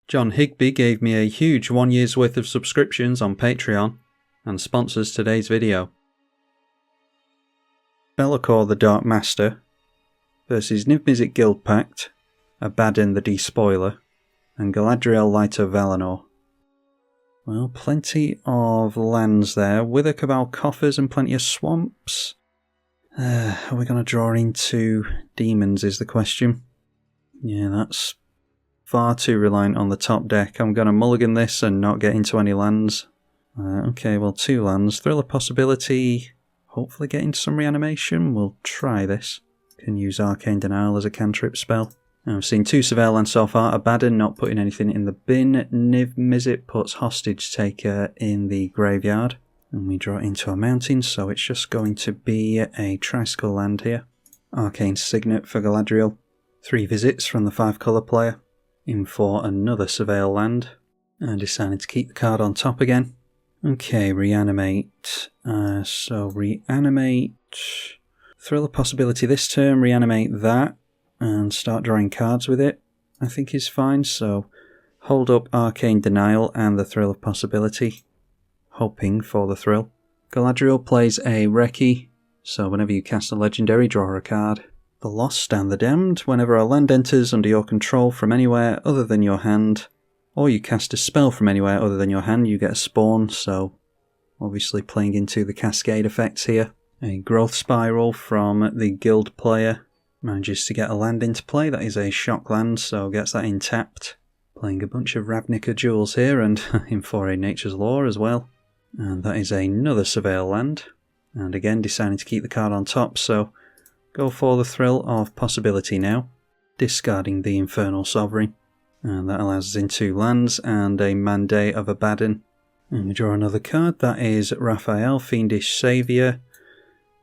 John Higby gave me a huge 1 year's worth of subscriptions on Patreon and sponsors today's video. Be'lakor the Dark Master versus Niv-Mizzet Guild Pact, Abaddon the Despoiler, and Galadriel Light of Valinor. Well, plenty of lands there, Wither Cabal coffers and plenty of swamps. Are we going to draw into demons is the question. Yeah, that's far too reliant on the top deck. I'm going to mulligan this and not get into any lands. Okay, well, 2 lands. Thrill of Possibility. Hopefully get into some reanimation. We'll try this. Can use Arcane Denial as a cantrip spell. I've seen 2 surveil lands so far. Abaddon not putting anything in the bin. Niv-Mizzet puts Hostage Taker in the graveyard. And we draw into a mountain, so it's just going to be a Tricycle land here. Arcane Signet for Galadriel. 3 visits from the 5 colour player. In for another surveil land. And decided to keep the card on top again. Okay, reanimate. So reanimate. Thrill of Possibility this turn, reanimate that. And start drawing cards with it, I think is fine. So hold up Arcane Denial and the Thrill of Possibility. Hoping for the thrill. Galadriel plays a Recce, so whenever you cast a legendary, draw a card. The Lost and the Damned. Whenever a land enters under your control from anywhere other than your hand, or you cast a spell from anywhere other than your hand, you get a spawn, so obviously playing into the cascade effects here. A Growth Spiral from the guild player. Manages to get a land into play. That is a shock land, so gets that in tapped. Playing a bunch of Ravnica Jewels here, and in for a Nature's Law as well. And that is another surveil land. And again, deciding to keep the card on top, so go for the Thrill of Possibility now. Discarding the Infernal Sovereign. And that allows us in 2 lands and a Mandate of Abaddon. And we draw another card. That is Raphael, Fiendish Saviour.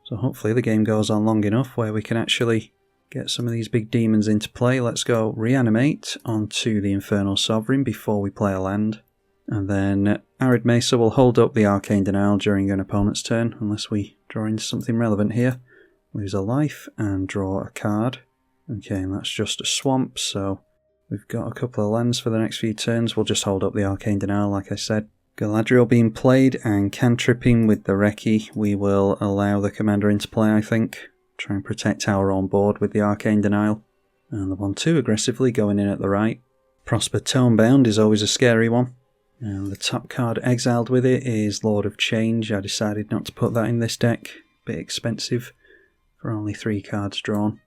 So hopefully the game goes on long enough where we can actually get some of these big demons into play. Let's go reanimate onto the Infernal Sovereign before we play a land. And then Arid Mesa will hold up the Arcane Denial during an opponent's turn, unless we draw into something relevant here. Lose a life and draw a card. Okay, and that's just a swamp, so we've got a couple of lands for the next few turns. We'll just hold up the Arcane Denial, like I said. Galadriel being played and cantripping with the Recce. We will allow the commander into play, I think. Try and protect our own board with the Arcane Denial. And the 1-2 aggressively going in at the right. Prosper Tomebound is always a scary one. And the top card exiled with it is Lord of Change. I decided not to put that in this deck. Bit expensive for only 3 cards drawn.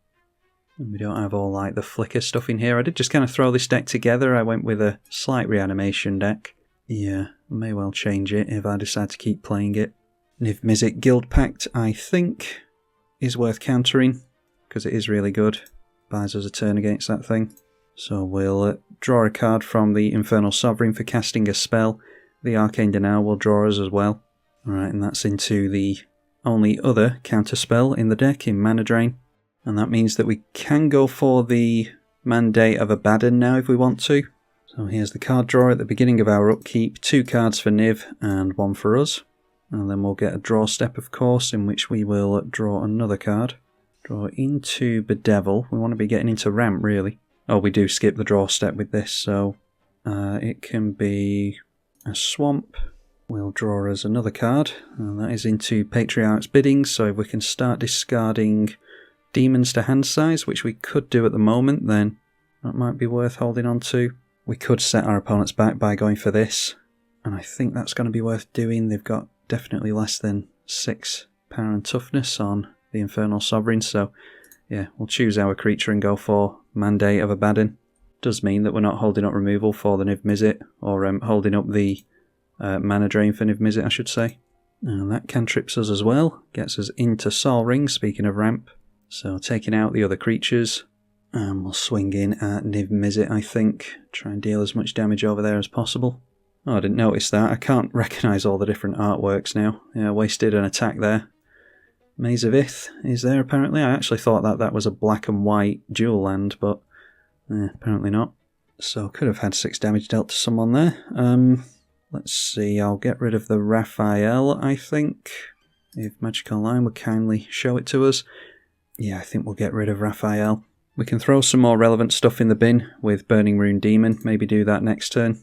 And we don't have all like the flicker stuff in here. I did just kind of throw this deck together. I went with a slight reanimation deck. Yeah, I may well change it if I decide to keep playing it. Niv-Mizzet Guild Pact, I think, is worth countering, because it is really good. Buys us a turn against that thing. So we'll draw a card from the Infernal Sovereign for casting a spell. The Arcane Denial will draw us as well. Alright, and that's into the only other counterspell in the deck, in Mana Drain. And that means that we can go for the Mandate of Abaddon now if we want to. So here's the card draw at the beginning of our upkeep. 2 cards for Niv and 1 for us. And then we'll get a draw step, of course, in which we will draw another card. Draw into Bedevil. We want to be getting into Ramp, really. Oh, we do skip the draw step with this, so it can be a swamp. We'll draw us another card, and that is into Patriarch's Bidding, so if we can start discarding demons to hand size, which we could do at the moment, then that might be worth holding on to. We could set our opponents back by going for this, and I think that's going to be worth doing. They've got definitely less than 6 power and toughness on the Infernal Sovereign, so yeah, we'll choose our creature and go for Mandate of Abaddon. Does mean that we're not holding up removal for the Niv-Mizzet, or holding up the Mana Drain for Niv-Mizzet, I should say. And that cantrips us as well, gets us into Sol Ring, speaking of ramp. So taking out the other creatures, and we'll swing in at Niv-Mizzet, I think. Try and deal as much damage over there as possible. Oh, I didn't notice that. I can't recognise all the different artworks now. Yeah, wasted an attack there. Maze of Ith is there apparently. I actually thought that was a black and white dual land, but apparently not. So could have had 6 damage dealt to someone there. Let's see, I'll get rid of the Raphael, I think. If Magic Online would kindly show it to us. Yeah, I think we'll get rid of Raphael. We can throw some more relevant stuff in the bin with Burning Rune Demon, maybe do that next turn.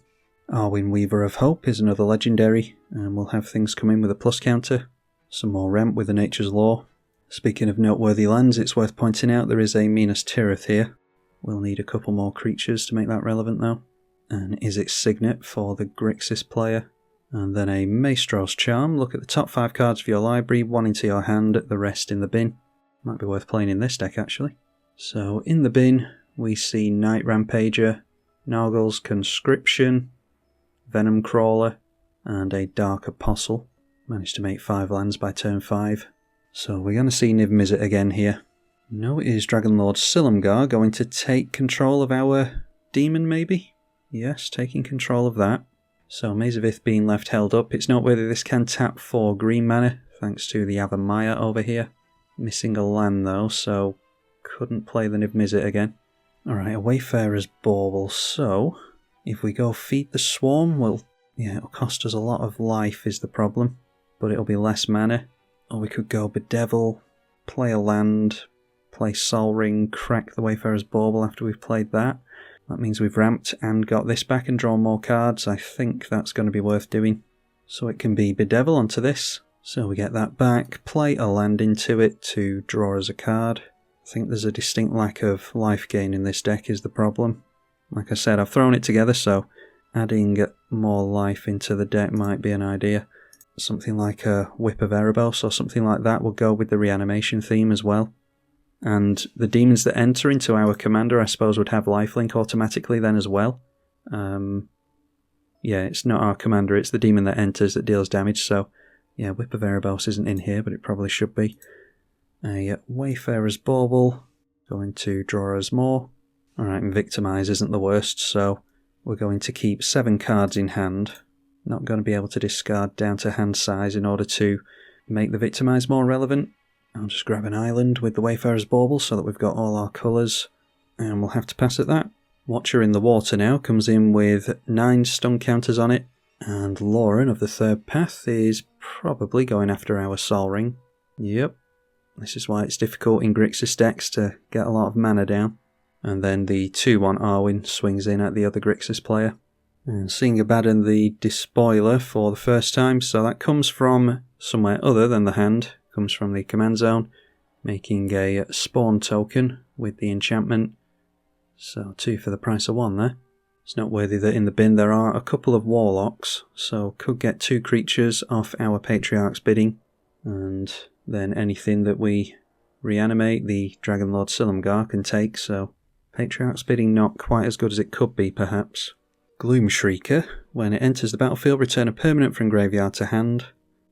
Arwyn Weaver of Hope is another legendary, and we'll have things come in with a plus counter. Some more ramp with the Nature's Law. Speaking of noteworthy lands, it's worth pointing out there is a Minas Tirith here. We'll need a couple more creatures to make that relevant though. And Izzet Signet for the Grixis player. And then a Maestro's Charm. Look at the top 5 cards of your library, 1 into your hand, the rest in the bin. Might be worth playing in this deck actually. So in the bin we see Night Rampager, Nargle's Conscription, Venom Crawler, and a Dark Apostle. Managed to make 5 lands by turn 5. So we're going to see Niv Mizzet again here. No, it is Dragonlord Silumgar going to take control of our demon maybe? Yes, taking control of that. So Mazavith being left held up. It's noteworthy this can tap 4 green mana, thanks to the Avamaya over here. Missing a land though, so couldn't play the Niv Mizzet again. Alright, a Wayfarer's Bauble. So if we go Feed the Swarm, well, yeah, it'll cost us a lot of life is the problem. But it'll be less mana. Or we could go Bedevil, play a land, play Sol Ring, crack the Wayfarer's Bauble after we've played that. That means we've ramped and got this back and drawn more cards. I think that's going to be worth doing. So it can be Bedevil onto this. So we get that back, play a land into it to draw us a card. I think there's a distinct lack of life gain in this deck is the problem. Like I said, I've thrown it together, so adding more life into the deck might be an idea. Something like a Whip of Erebos or something like that will go with the reanimation theme as well. And the demons that enter into our commander, I suppose, would have lifelink automatically then as well. Yeah, it's not our commander, it's the demon that enters that deals damage, so yeah, Whip of Erebos isn't in here, but it probably should be. A Wayfarer's Bauble, going to draw us more. Alright, and Victimize isn't the worst, so we're going to keep 7 cards in hand. Not going to be able to discard down to hand size in order to make the Victimize more relevant. I'll just grab an island with the Wayfarer's Bauble so that we've got all our colours, and we'll have to pass at that. Watcher in the Water now comes in with 9 stun counters on it, and Lauren of the Third Path is probably going after our Sol Ring. Yep, this is why it's difficult in Grixis decks to get a lot of mana down. And then the 2-1 Arwyn swings in at the other Grixis player. And seeing Abaddon the Despoiler for the first time, so that comes from somewhere other than the hand. Comes from the command zone, making a spawn token with the enchantment. So 2 for the price of 1 there. It's noteworthy that in the bin there are a couple of Warlocks, so could get 2 creatures off our Patriarch's bidding. And then anything that we reanimate, the Dragonlord Silumgar can take, so Patriarch's bidding not quite as good as it could be perhaps. Gloom Shrieker, when it enters the battlefield, return a permanent from graveyard to hand.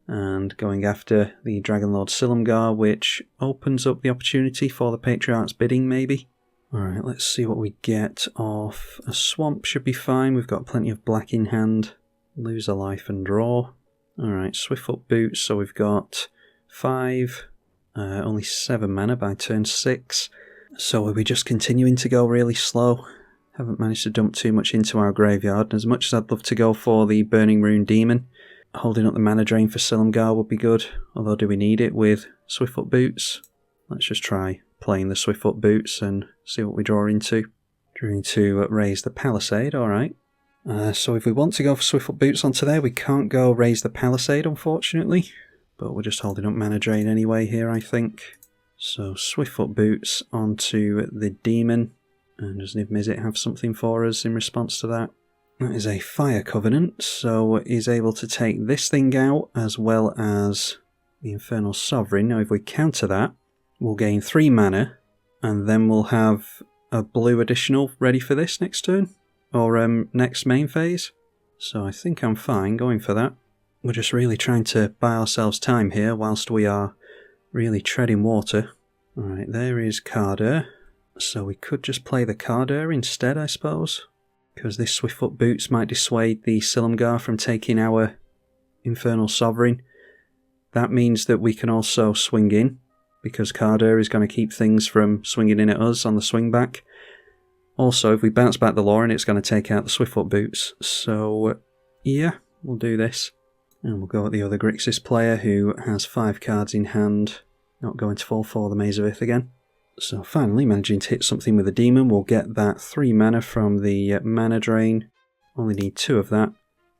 And going after the Dragonlord Silumgar, which opens up the opportunity for the Patriarch's bidding, maybe. Alright, let's see what we get off. A Swamp should be fine, we've got plenty of black in hand. Lose a life and draw. Alright, Swiftfoot Boots, so we've got 5, only 7 mana by turn 6. So are we just continuing to go really slow? Haven't managed to dump too much into our graveyard, and as much as I'd love to go for the Burning Rune Demon, holding up the mana drain for Silumgar would be good, although do we need it with Swiftfoot Boots? Let's just try playing the Swiftfoot Boots and see what we draw into. Drawing to raise the Palisade, alright. So if we want to go for Swiftfoot Boots onto there, we can't go raise the Palisade, unfortunately. But we're just holding up mana drain anyway here, I think. So Swiftfoot Boots onto the Demon. And does Niv Mizzet have something for us in response to that? That is a Fire Covenant, so he's able to take this thing out as well as the Infernal Sovereign. Now if we counter that, we'll gain 3 mana, and then we'll have a blue additional ready for this next turn, or next main phase. So I think I'm fine going for that. We're just really trying to buy ourselves time here whilst we are really treading water. Alright, there is Carder. So we could just play the Carder instead, I suppose. Because this Swiftfoot Boots might dissuade the Silumgar from taking our Infernal Sovereign. That means that we can also swing in, because Carder is going to keep things from swinging in at us on the swing back. Also, if we bounce back the Lauren, it's going to take out the Swiftfoot Boots. So, yeah, we'll do this. And we'll go at the other Grixis player who has 5 cards in hand. Not going to fall for the Mazavith again. So finally managing to hit something with a demon. We'll get that 3 mana from the mana drain. Only need 2 of that.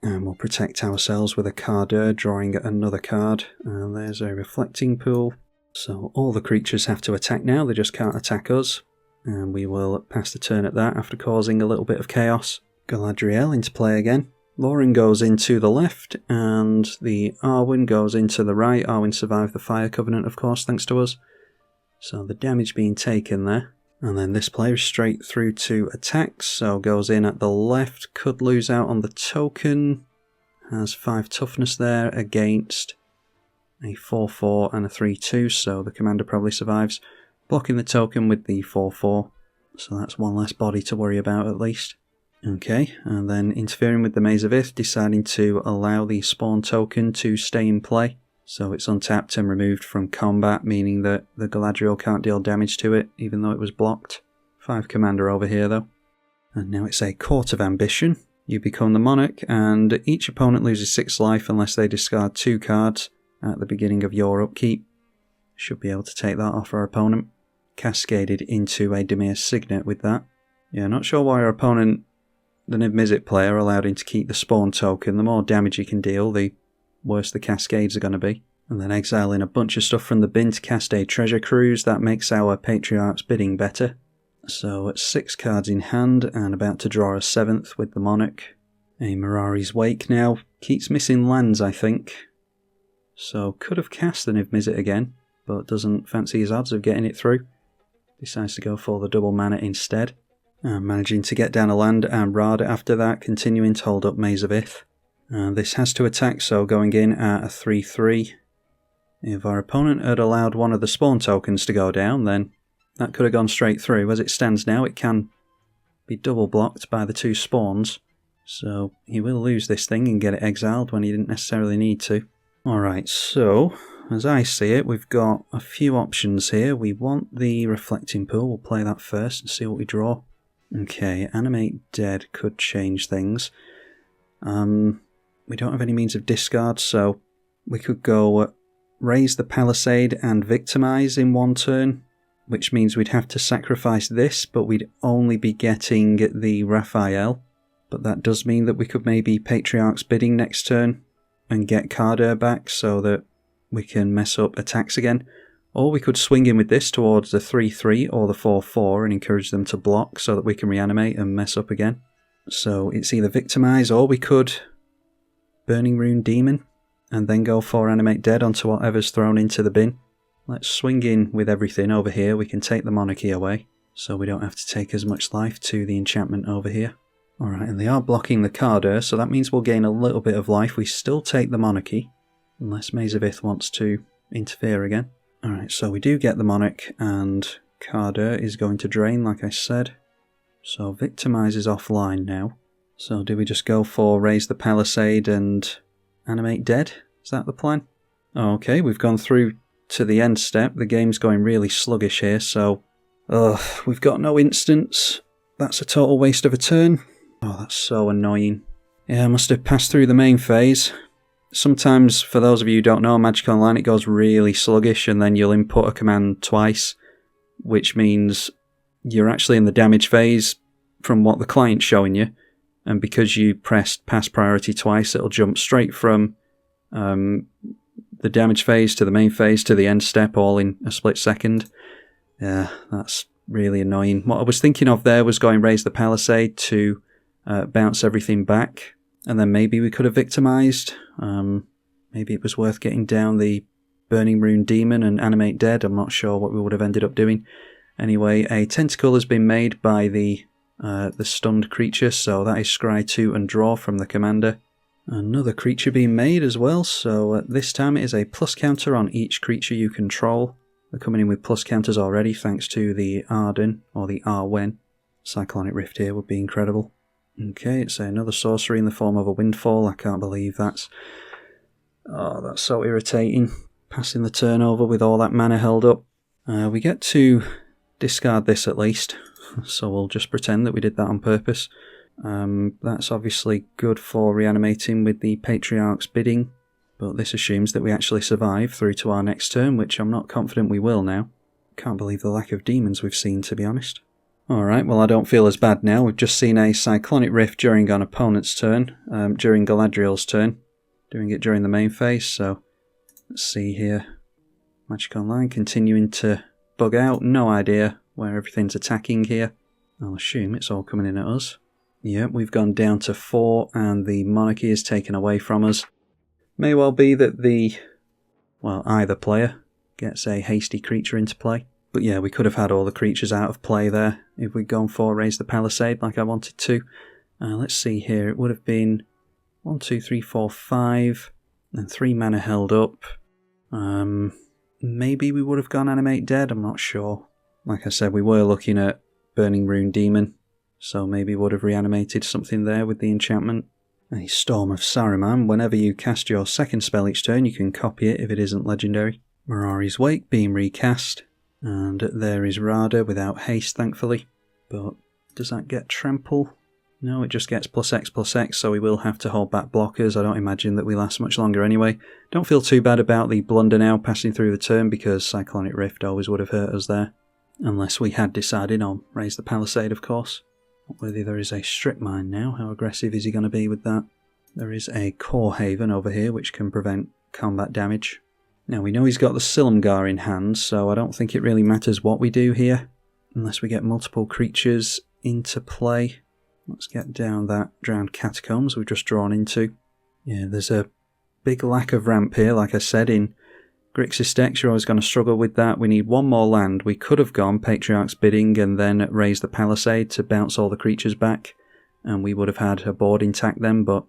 And we'll protect ourselves with a Karlov, drawing another card. And there's a reflecting pool. So all the creatures have to attack now, they just can't attack us. And we will pass the turn at that after causing a little bit of chaos. Galadriel into play again. Lauren goes into the left, and the Arwen goes into the right. Arwen survived the Fire Covenant, of course, thanks to us. So the damage being taken there. And then this player is straight through to attacks, so goes in at the left, could lose out on the token, has 5 toughness there against a 4-4 and a 3-2, so the commander probably survives, blocking the token with the 4-4, so that's 1 less body to worry about at least. Okay, and then interfering with the Maze of Ith, deciding to allow the spawn token to stay in play. So it's untapped and removed from combat, meaning that the Galadriel can't deal damage to it, even though it was blocked. 5 commander over here, though. And now it's a Court of Ambition. You become the monarch, and each opponent loses 6 life unless they discard 2 cards at the beginning of your upkeep. Should be able to take that off our opponent. Cascaded into a Dimir Signet with that. Yeah, not sure why our opponent, the Niv Mizzet player, allowed him to keep the spawn token. The more damage he can deal, the worse the cascades are going to be. And then exiling a bunch of stuff from the bin to cast a Treasure Cruise. That makes our Patriarch's bidding better. So at 6 cards in hand and about to draw a 7th with the Monarch. A Mirari's Wake now. Keeps missing lands, I think. So could have cast the Niv Mizzet again, but doesn't fancy his odds of getting it through. Decides to go for the double mana instead. And managing to get down a land and Rada after that, continuing to hold up Maze of Ith. And this has to attack, so going in at a 3-3. If our opponent had allowed one of the spawn tokens to go down, then that could have gone straight through. As it stands now, it can be double blocked by the 2 spawns. So he will lose this thing and get it exiled when he didn't necessarily need to. Alright, so as I see it, we've got a few options here. We want the Reflecting Pool. We'll play that first and see what we draw. Okay, Animate Dead could change things. We don't have any means of discard, so we could go Raise the Palisade and Victimize in 1 turn, which means we'd have to sacrifice this, but we'd only be getting the Raphael. But that does mean that we could maybe Patriarch's Bidding next turn and get Karlov back so that we can mess up attacks again. Or we could swing in with this towards the 3-3 or the 4-4 and encourage them to block so that we can reanimate and mess up again. So it's either Victimize, or we could Burning Rune Demon and then go for Animate Dead onto whatever's thrown into the bin. Let's swing in with everything over here. We can take the monarchy away, so we don't have to take as much life to the enchantment over here. Alright, and they are blocking the Karlov, so that means we'll gain a little bit of life. We still take the monarchy, unless Maze of Ith wants to interfere again. Alright, so we do get the monarch, and Karlov is going to drain, like I said. So Victimize is offline now. So do we just go for Raise the Palisade and Animate Dead? Is that the plan? Okay, we've gone through to the end step. The game's going really sluggish here, so we've got no instants. That's a total waste of a turn. Oh, that's so annoying. Yeah, I must have passed through the main phase. Sometimes, for those of you who don't know, Magic Online, it goes really sluggish, and then you'll input a command twice, which means you're actually in the damage phase from what the client's showing you. And because you pressed pass priority twice, it'll jump straight from the damage phase to the main phase to the end step all in a split second. Yeah, that's really annoying. What I was thinking of there was going Raise the Palisade to bounce everything back, and then maybe we could have Victimized. Maybe it was worth getting down the Burning Rune Demon and Animate Dead. I'm not sure what we would have ended up doing. Anyway, a Tentacle has been made by the stunned creature, so that is scry 2 and draw from the commander. Another creature being made as well, so this time it is a plus counter on each creature you control. They're coming in with plus counters already thanks to the Abaddon, or the Arwen. Cyclonic Rift here would be incredible. Okay, it's another sorcery in the form of a Windfall. I can't believe that's... Oh, that's so irritating. Passing the turn over with all that mana held up. We get to discard this at least, so we'll just pretend that we did that on purpose. That's obviously good for reanimating with the Patriarch's Bidding, but this assumes that we actually survive through to our next turn, which I'm not confident we will now. Can't believe the lack of demons we've seen, to be honest. Alright, well I don't feel as bad now. We've just seen a Cyclonic Rift during an opponent's turn, during Galadriel's turn. Doing it during the main phase, so let's see here. Magic Online continuing to bug out. No idea where everything's attacking here. I'll assume it's all coming in at us. Yep, we've gone down to 4 and the monarchy is taken away from us. May well be that either player gets a hasty creature into play. But yeah, we could have had all the creatures out of play there if we'd gone for Raise the Palisade like I wanted to. Let's see here, it would have been 1, 2, 3, 4, 5, and 3 mana held up. Maybe we would have gone Animate Dead, I'm not sure. Like I said, we were looking at Burning Rune Demon, so maybe would have reanimated something there with the enchantment. A Storm of Saruman. Whenever you cast your second spell each turn, you can copy it if it isn't legendary. Mirari's Wake being recast. And there is Rada without haste, thankfully. But does that get trample? No, it just gets +X/+X, so we will have to hold back blockers. I don't imagine that we last much longer anyway. Don't feel too bad about the blunder now passing through the turn, because Cyclonic Rift always would have hurt us there. Unless we had decided on Raise the Palisade, of course. Whether there is a Strip Mine now, how aggressive is he going to be with that? There is a Core Haven over here, which can prevent combat damage. Now we know he's got the Silumgar in hand, so I don't think it really matters what we do here, unless we get multiple creatures into play. Let's get down that Drowned Catacombs we've just drawn into. Yeah, there's a big lack of ramp here, like I said. In Grixis decks, you're always going to struggle with that. We need one more land. We could have gone Patriarch's Bidding and then Raise the Palisade to bounce all the creatures back, and we would have had a board intact then, but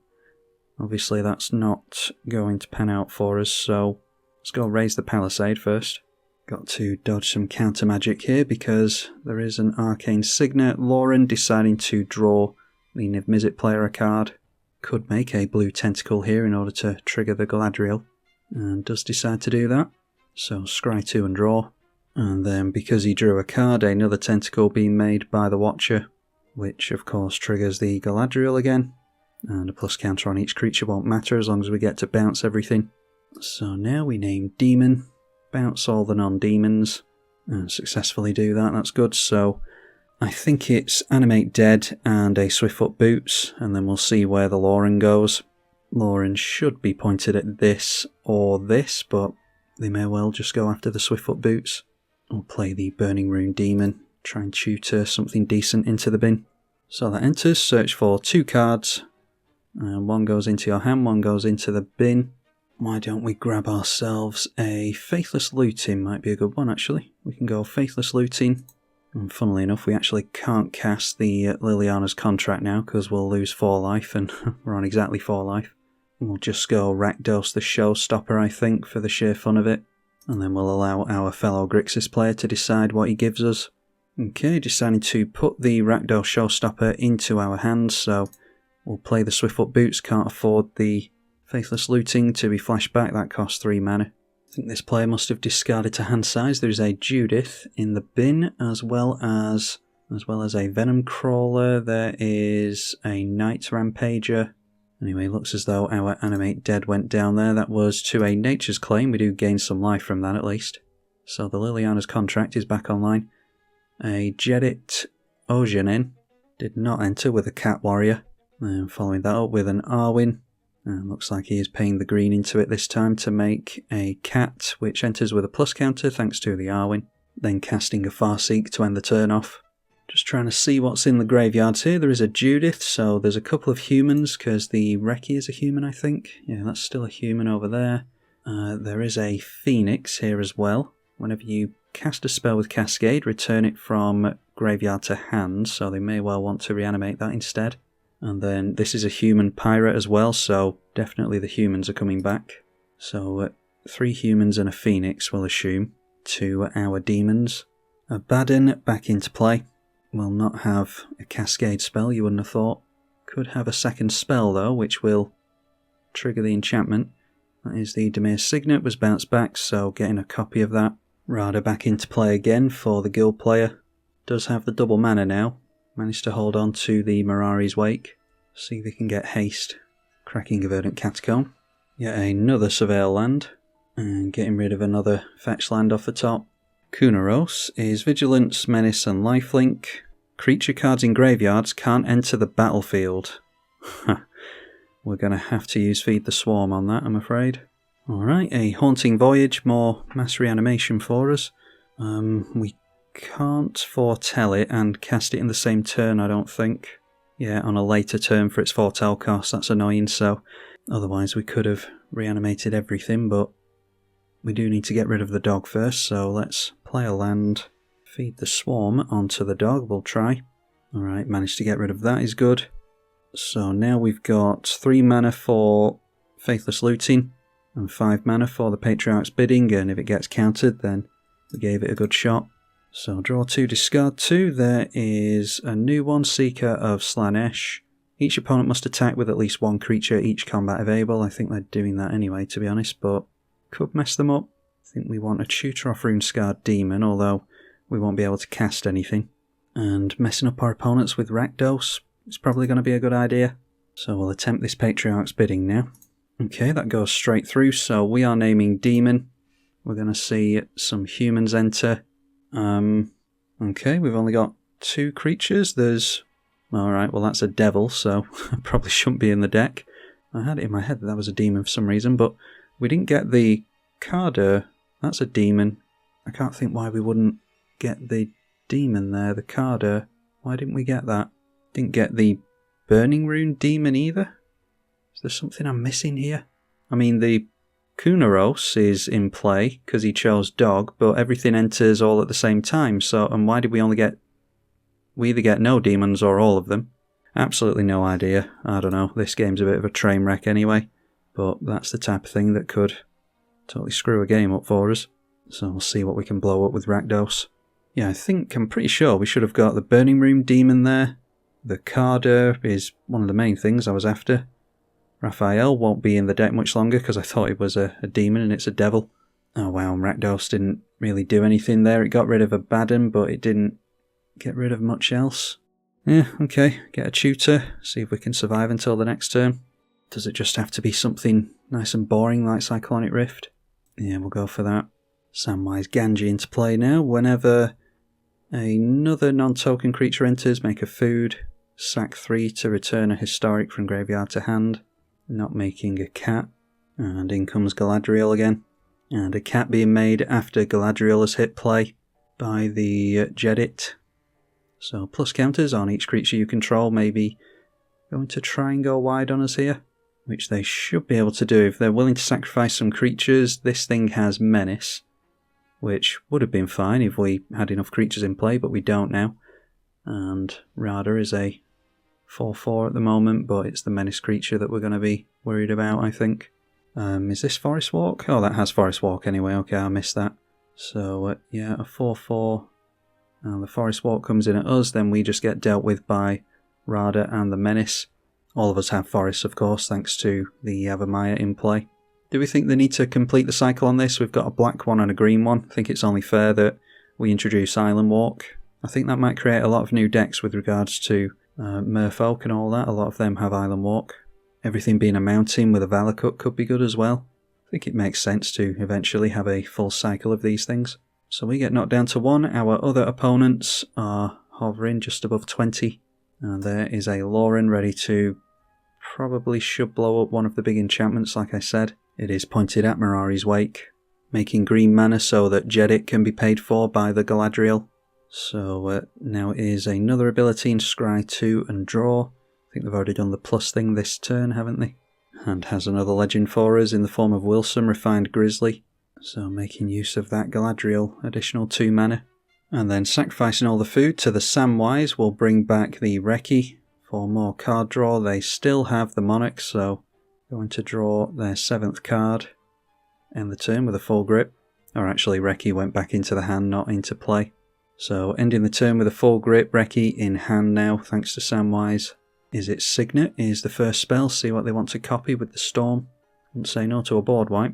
obviously that's not going to pan out for us, so let's go Raise the Palisade first. Got to dodge some counter magic here because there is an Arcane Signet. Lauren deciding to draw the Niv Mizzet player a card. Could make a blue tentacle here in order to trigger the Galadriel, and does decide to do that. So scry 2 and draw. And then because he drew a card, another tentacle being made by the Watcher, which of course triggers the Galadriel again. And a plus counter on each creature won't matter as long as we get to bounce everything. So now we name Demon. Bounce all the non-demons and successfully do that, that's good. So I think it's Animate Dead and a Swiftfoot Boots, and then we'll see where the Lauren goes. Lauren should be pointed at this or this, but they may well just go after the Swiftfoot Boots. We'll play the Burning Rune Demon, try and tutor something decent into the bin. So that enters, search for 2 cards, and one goes into your hand, one goes into the bin. Why don't we grab ourselves a Faithless Looting? Might be a good one, actually. We can go Faithless Looting. And funnily enough, we actually can't cast the Liliana's Contract now because we'll lose 4 life, and we're on exactly 4 life. And we'll just go Rakdos the Showstopper, I think, for the sheer fun of it. And then we'll allow our fellow Grixis player to decide what he gives us. Okay, deciding to put the Rakdos Showstopper into our hands, so we'll play the Swiftfoot Boots. Can't afford the Faithless Looting to be flashed back, that costs 3 mana. I think this player must have discarded to hand size. There's a Judith in the bin, as well as a Venom Crawler. There is a Night Rampager. Anyway, looks as though our Animate Dead went down there. That was to a Nature's Claim. We do gain some life from that at least. So the Liliana's Contract is back online. A Jedit Ojanin did not enter with a Cat Warrior. And following that up with an Arwen. And looks like he is paying the green into it this time to make a cat, which enters with a plus counter thanks to the Arwen. Then casting a Farseek to end the turn off. Just trying to see what's in the graveyards here. There is a Judith, so there's a couple of humans, because the Reki is a human, I think. Yeah, that's still a human over there. There is a Phoenix here as well. Whenever you cast a spell with Cascade, return it from graveyard to hand, so they may well want to reanimate that instead. And then this is a human pirate as well, so definitely the humans are coming back. So 3 humans and a Phoenix, we'll assume, to our demons. Abaddon back into play. Will not have a Cascade spell, you wouldn't have thought. Could have a second spell though, which will trigger the enchantment. That is the Dimir Signet, was bounced back, so getting a copy of that. Rada back into play again for the guild player. Does have the double mana now. Managed to hold on to the Mirari's Wake. See if he can get haste. Cracking a Verdant Catacomb. Yet another Surveil land. And getting rid of another fetch land off the top. Kunaros is Vigilance, Menace and Lifelink. Creature cards in graveyards can't enter the battlefield. We're going to have to use Feed the Swarm on that, I'm afraid. Alright, a Haunting Voyage, more mass reanimation for us. We can't foretell it and cast it in the same turn, I don't think. Yeah, on a later turn for its foretell cost, that's annoying, so otherwise we could have reanimated everything, but we do need to get rid of the dog first, so let's play a land, feed the swarm onto the dog, we'll try. Alright, managed to get rid of that, is good. So now we've got 3 mana for Faithless Looting, and 5 mana for the Patriarch's Bidding, and if it gets countered then we gave it a good shot. So draw 2, discard 2, there is a new one, Seeker of Slanesh. Each opponent must attack with at least 1 creature, each combat available. I think they're doing that anyway, to be honest, but could mess them up. I think we want a Tutor off Runescarred Demon, although we won't be able to cast anything. And messing up our opponents with Rakdos is probably going to be a good idea. So we'll attempt this Patriarch's Bidding now. Okay, that goes straight through, so we are naming Demon. We're going to see some humans enter. Okay, we've only got 2 creatures. There's... Alright, well that's a devil, so probably shouldn't be in the deck. I had it in my head that was a demon for some reason, but we didn't get the Carder. That's a demon. I can't think why we wouldn't get the demon there, the Carder. Why didn't we get that? Didn't get the Burning Rune demon either? Is there something I'm missing here? I mean, the Kunaros is in play because he chose dog, but everything enters all at the same time, so, and why did we only get... We either get no demons or all of them. Absolutely no idea. I don't know. This game's a bit of a train wreck anyway. But that's the type of thing that could totally screw a game up for us. So we'll see what we can blow up with Rakdos. Yeah, I'm pretty sure we should have got the Burning Room Demon there. The Carder is one of the main things I was after. Raphael won't be in the deck much longer because I thought it was a demon and it's a devil. Oh wow, and Rakdos didn't really do anything there. It got rid of Abaddon, but it didn't get rid of much else. Yeah, okay, get a tutor, see if we can survive until the next turn. Does it just have to be something nice and boring like Cyclonic Rift? Yeah, we'll go for that. Samwise Gamgee into play now. Whenever another non-token creature enters, make a food. Sack 3 to return a historic from graveyard to hand. Not making a cat. And in comes Galadriel again. And a cat being made after Galadriel has hit play by the Jedit. So plus counters on each creature you control, maybe going to try and go wide on us here, which they should be able to do. If they're willing to sacrifice some creatures, this thing has Menace, which would have been fine if we had enough creatures in play, but we don't now. And Rada is a 4/4 at the moment, but it's the Menace creature that we're going to be worried about, I think. Is this Forest Walk? Oh, that has Forest Walk anyway. Okay, I missed that. So, yeah, a 4/4. And the Forest Walk comes in at us, then we just get dealt with by Rada and the Menace. All of us have forests, of course, thanks to the Yavimaya in play. Do we think they need to complete the cycle on this? We've got a black one and a green one. I think it's only fair that we introduce Island Walk. I think that might create a lot of new decks with regards to Merfolk and all that. A lot of them have Island Walk. Everything being a mountain with a Valakut could be good as well. I think it makes sense to eventually have a full cycle of these things. So we get knocked down to 1. Our other opponents are hovering just above 20. And there is a Lauren ready to probably should blow up one of the big enchantments, like I said. It is pointed at Mirari's Wake, making green mana so that Jedit can be paid for by the Galadriel. So now it is another ability in Scry 2 and draw. I think they've already done the plus thing this turn, haven't they? And has another legend for us in the form of Wilson, Refined Grizzly. So making use of that Galadriel, additional 2 mana. And then sacrificing all the food to the Samwise will bring back the Reki for more card draw. They still have the Monarch, so going to draw their 7th card. End the turn with a full grip. Or actually Reki went back into the hand, not into play. So ending the turn with a full grip, Reki in hand now, thanks to Samwise. Is it Signet? Is the first spell, see what they want to copy with the Storm. Wouldn't say no to a board wipe.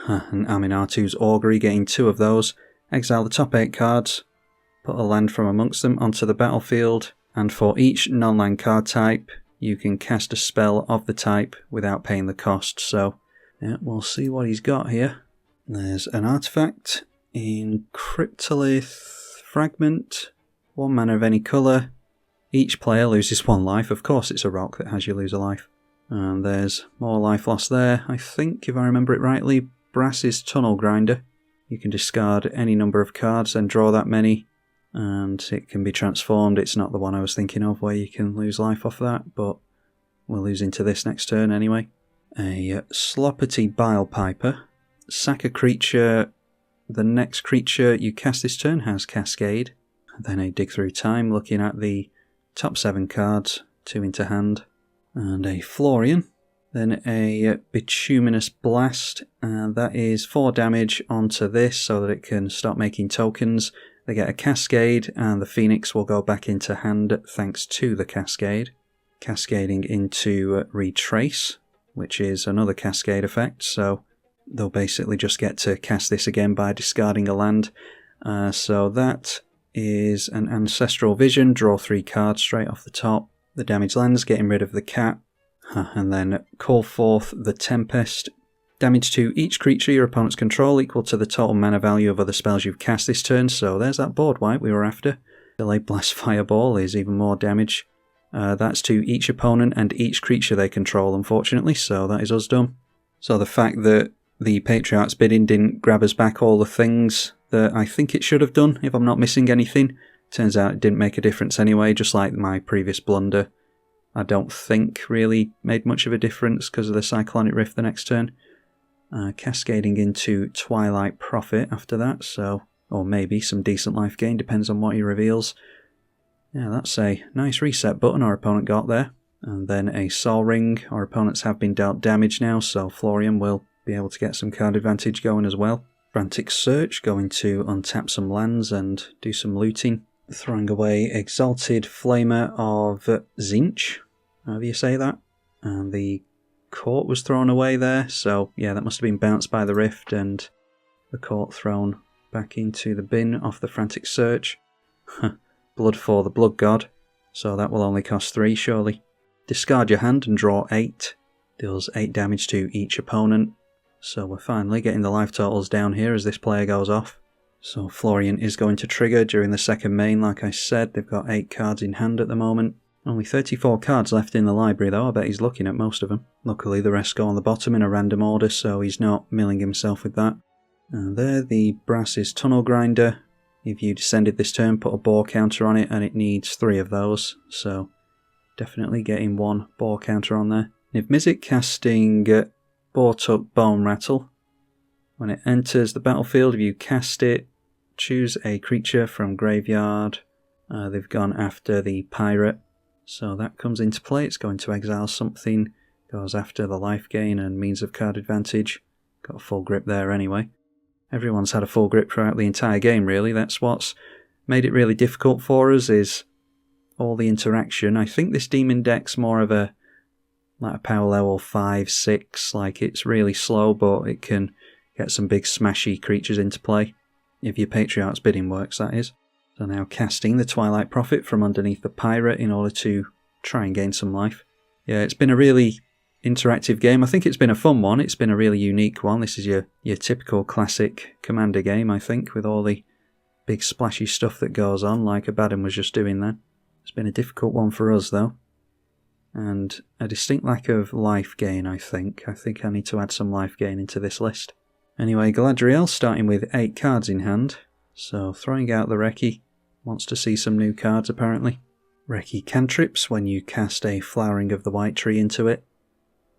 And Aminatu's Augury, getting 2 of those. Exile the top 8 cards, put a land from amongst them onto the battlefield, and for each non-land card type, you can cast a spell of the type without paying the cost. So, yeah, we'll see what he's got here. There's an artifact, in Cryptolith Fragment, 1 mana of any colour. Each player loses 1 life. Of course it's a rock that has you lose a life. And there's more life lost there. I think, if I remember it rightly, Brass's Tunnel Grinder. You can discard any number of cards and draw that many, and it can be transformed. It's not the one I was thinking of where you can lose life off that, but we'll lose into this next turn anyway. A Sloppity Bile Piper. Sack a creature. The next creature you cast this turn has Cascade. Then a Dig Through Time, looking at the top 7 cards, 2 into hand. And a Florian. Then a Bituminous Blast, and that is 4 damage onto this so that it can start making tokens. They get a Cascade, and the Phoenix will go back into hand thanks to the Cascade. Cascading into Retrace, which is another Cascade effect, so they'll basically just get to cast this again by discarding a land. So that is an Ancestral Vision, draw 3 cards straight off the top. The damage lands, getting rid of the cat. And then call forth the Tempest. Damage to each creature your opponents control equal to the total mana value of other spells you've cast this turn. So there's that board wipe we were after. Delayed Blast Fireball is even more damage. That's to each opponent and each creature they control, unfortunately. So that is us done. So the fact that the Patriarch's bidding didn't grab us back all the things that I think it should have done, if I'm not missing anything. Turns out it didn't make a difference anyway, just like my previous blunder. I don't think really made much of a difference because of the Cyclonic Rift the next turn. Cascading into Twilight Prophet after that, so, or maybe some decent life gain, depends on what he reveals. Yeah, that's a nice reset button our opponent got there. And then a Sol Ring. Our opponents have been dealt damage now, so Florian will be able to get some card advantage going as well. Frantic Search, going to untap some lands and do some looting. Throwing away Exalted Flamer of Tzeentch, however you say that. And the court was thrown away there, so yeah, that must have been bounced by the Rift and the court thrown back into the bin off the Frantic Search. Blood for the Blood God, so that will only cost 3 surely. Discard your hand and draw 8. Deals 8 damage to each opponent. So we're finally getting the life totals down here as this player goes off. So Florian is going to trigger during the second main, like I said. They've got 8 cards in hand at the moment. Only 34 cards left in the library though, I bet he's looking at most of them. Luckily the rest go on the bottom in a random order, so he's not milling himself with that. And there, the Brass's Tunnel Grinder. If you descended this turn, put a Boar counter on it, and it needs 3 of those, so definitely getting 1 Boar counter on there. Niv-Mizzet casting Boartuck Bone Rattle. When it enters the battlefield, if you cast it, choose a creature from graveyard. They've gone after the pirate, so that comes into play. It's going to exile something, goes after the life gain and means of card advantage. Got a full grip there anyway. Everyone's had a full grip throughout the entire game really. That's what's made it really difficult for us, is all the interaction. I think this demon deck's more of a power level 5, 6, like it's really slow, but it can get some big smashy creatures into play. If your Patriarch's bidding works, that is. So now casting the Twilight Prophet from underneath the pirate in order to try and gain some life. Yeah, it's been a really interactive game. I think it's been a fun one. It's been a really unique one. This is your typical classic Commander game, I think, with all the big splashy stuff that goes on, like Abaddon was just doing there. It's been a difficult one for us, though. And a distinct lack of life gain, I think. I think I need to add some life gain into this list. Anyway, Galadriel starting with 8 cards in hand. So throwing out the Recce. Wants to see some new cards, apparently. Recce cantrips when you cast a Flowering of the White Tree into it.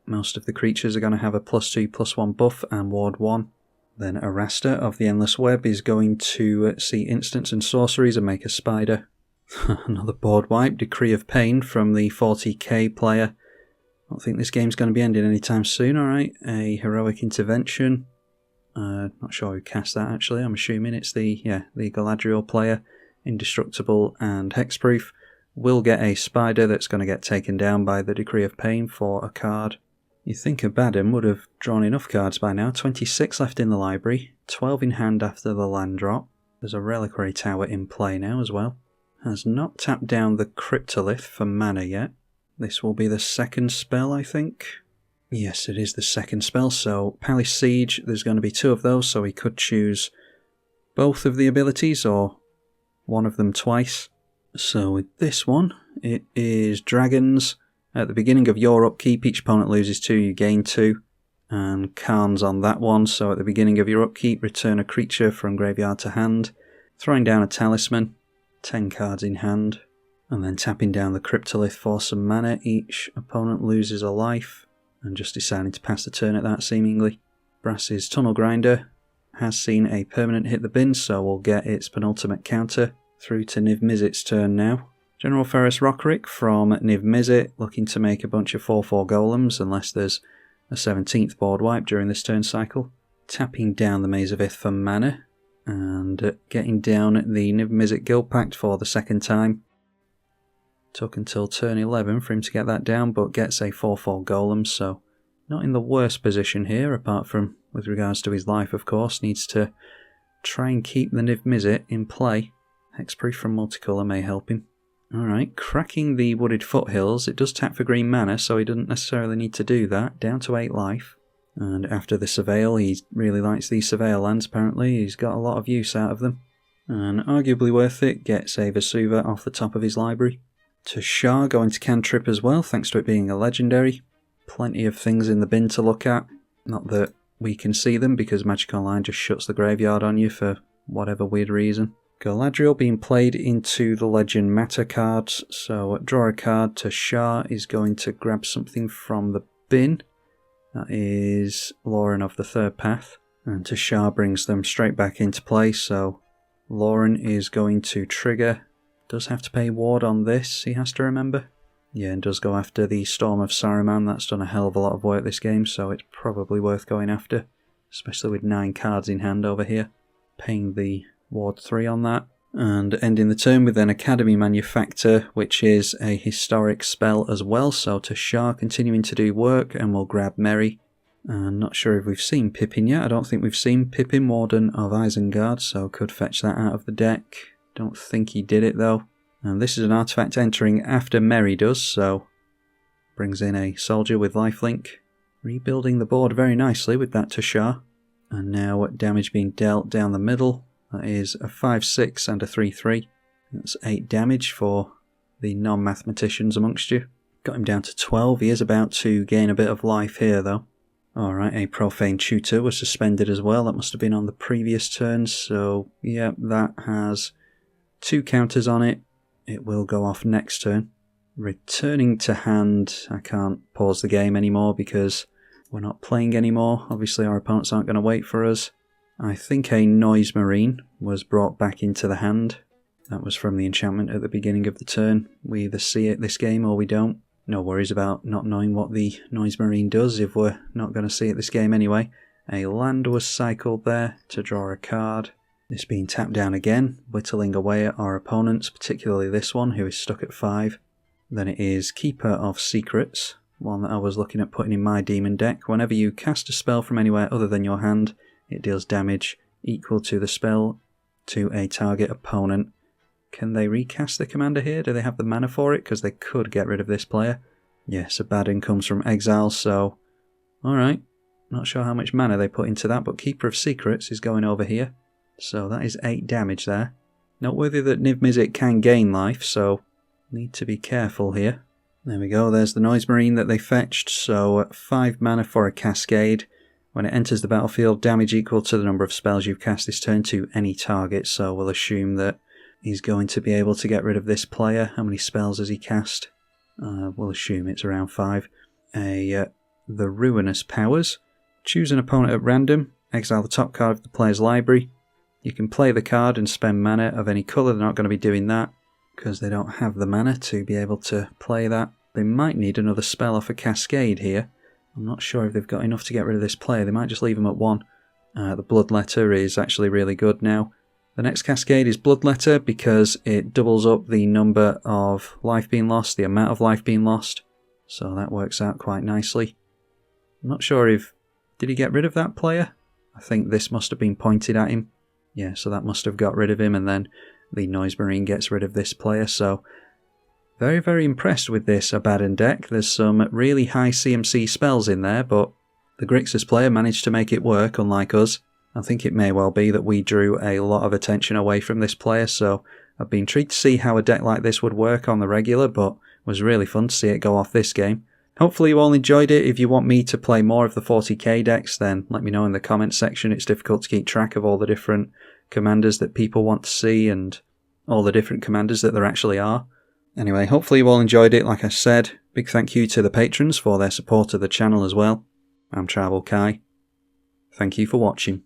Most of the creatures are going to have a +2/+1 buff and ward 1. Then Arasta of the Endless Web is going to see instants and sorceries and make a spider. Another board wipe, Decree of Pain from the 40k player. I don't think this game's going to be ending anytime soon, alright. A Heroic Intervention. Not sure who cast that actually, I'm assuming it's the Galadriel player. Indestructible and Hexproof. Will get a spider that's going to get taken down by the Decree of Pain for a card. You'd think Abaddon would have drawn enough cards by now. 26 left in the library, 12 in hand after the land drop. There's a Reliquary Tower in play now as well. Has not tapped down the Cryptolith for mana yet. This will be the second spell, I think. Yes, it is the second spell, so Palace Siege, there's going to be 2 of those, so he could choose both of the abilities or one of them twice. So with this one, it is dragons. At the beginning of your upkeep, each opponent loses 2, you gain 2. And Karn's on that one, so at the beginning of your upkeep, return a creature from graveyard to hand, throwing down a talisman, 10 cards in hand, and then tapping down the cryptolith for some mana. Each opponent loses a life, and just deciding to pass the turn at that seemingly. Brass's Tunnel Grinder has seen a permanent hit the bin, so we'll get its penultimate counter. Through to Niv Mizzet's turn now. General Ferrus Rockrick from Niv Mizzet, looking to make a bunch of 4/4 golems, unless there's a 17th board wipe during this turn cycle. Tapping down the Maze of Ith for mana, and getting down the Niv Mizzet Guild Pact for the second time. Took until turn 11 for him to get that down, but gets a 4/4 golem, so not in the worst position here, apart from with regards to his life, of course. Needs to try and keep the Niv Mizzet in play. Hexproof from Multicolour may help him. Alright, cracking the Wooded Foothills. It does tap for green mana, so he doesn't necessarily need to do that. Down to 8 life. And after the Surveil, he really likes these Surveil lands, apparently. He's got a lot of use out of them. And arguably worth it, gets a Vesuva off the top of his library. Tashar going to cantrip as well, thanks to it being a legendary. Plenty of things in the bin to look at. Not that we can see them, because Magic Online just shuts the graveyard on you for whatever weird reason. Galadriel being played into the Legend Matter cards, so draw a card. Tashar is going to grab something from the bin. That is Lauren of the Third Path, and Tashar brings them straight back into play, so Lauren is going to trigger. Does have to pay ward on this, he has to remember. Yeah, and does go after the Storm of Saruman. That's done a hell of a lot of work this game, so it's probably worth going after, especially with 9 cards in hand over here. Paying the ward 3 on that, and ending the turn with an Academy Manufactor, which is a historic spell as well, so Tashar continuing to do work, and we'll grab Merry. And not sure if we've seen Pippin yet. I don't think we've seen Pippin, Warden of Isengard, so could fetch that out of the deck. Don't think he did it though. And this is an artifact entering after Merry does, so brings in a soldier with lifelink. Rebuilding the board very nicely with that Tashar. And now damage being dealt down the middle. That is a 5/6 and a 3/3. That's 8 damage for the non-mathematicians amongst you. Got him down to 12. He is about to gain a bit of life here though. Alright, a Profane Tutor was suspended as well. That must have been on the previous turn. So yeah, that has 2 counters on it. It will go off next turn. Returning to hand. I can't pause the game anymore because we're not playing anymore. Obviously our opponents aren't going to wait for us. I think a Noise Marine was brought back into the hand. That was from the enchantment at the beginning of the turn. We either see it this game or we don't. No worries about not knowing what the Noise Marine does if we're not going to see it this game anyway. A land was cycled there to draw a card. This being tapped down again, whittling away at our opponents, particularly this one who is stuck at 5. Then it is Keeper of Secrets, one that I was looking at putting in my demon deck. Whenever you cast a spell from anywhere other than your hand, it deals damage equal to the spell to a target opponent. Can they recast the commander here? Do they have the mana for it? Because they could get rid of this player. Yes, Abaddon comes from exile, so alright. Not sure how much mana they put into that, but Keeper of Secrets is going over here. So that is 8 damage there. Noteworthy that Niv Mizzet can gain life, so need to be careful here. There we go, there's the Noise Marine that they fetched, so 5 mana for a Cascade. When it enters the battlefield, damage equal to the number of spells you've cast this turn to any target, so we'll assume that he's going to be able to get rid of this player. How many spells has he cast? We'll assume it's around 5. The Ruinous Powers. Choose an opponent at random, exile the top card of the player's library. You can play the card and spend mana of any colour. They're not going to be doing that because they don't have the mana to be able to play that. They might need another spell off a Cascade here. I'm not sure if they've got enough to get rid of this player. They might just leave him at 1. The Bloodletter is actually really good now. The next Cascade is Bloodletter because it doubles up the number of life being lost, the amount of life being lost. So that works out quite nicely. I'm not sure if... Did he get rid of that player? I think this must have been pointed at him. Yeah, so that must have got rid of him, and then the Noise Marine gets rid of this player. So very, very impressed with this Abaddon deck. There's some really high CMC spells in there, but the Grixis player managed to make it work, unlike us. I think it may well be that we drew a lot of attention away from this player, so I've been intrigued to see how a deck like this would work on the regular, but it was really fun to see it go off this game. Hopefully you all enjoyed it. If you want me to play more of the 40k decks, then let me know in the comments section. It's difficult to keep track of all the different commanders that people want to see and all the different commanders that there actually are. Anyway, hopefully you all enjoyed it. Like I said, big thank you to the patrons for their support of the channel as well. I'm tribalkai. Thank you for watching.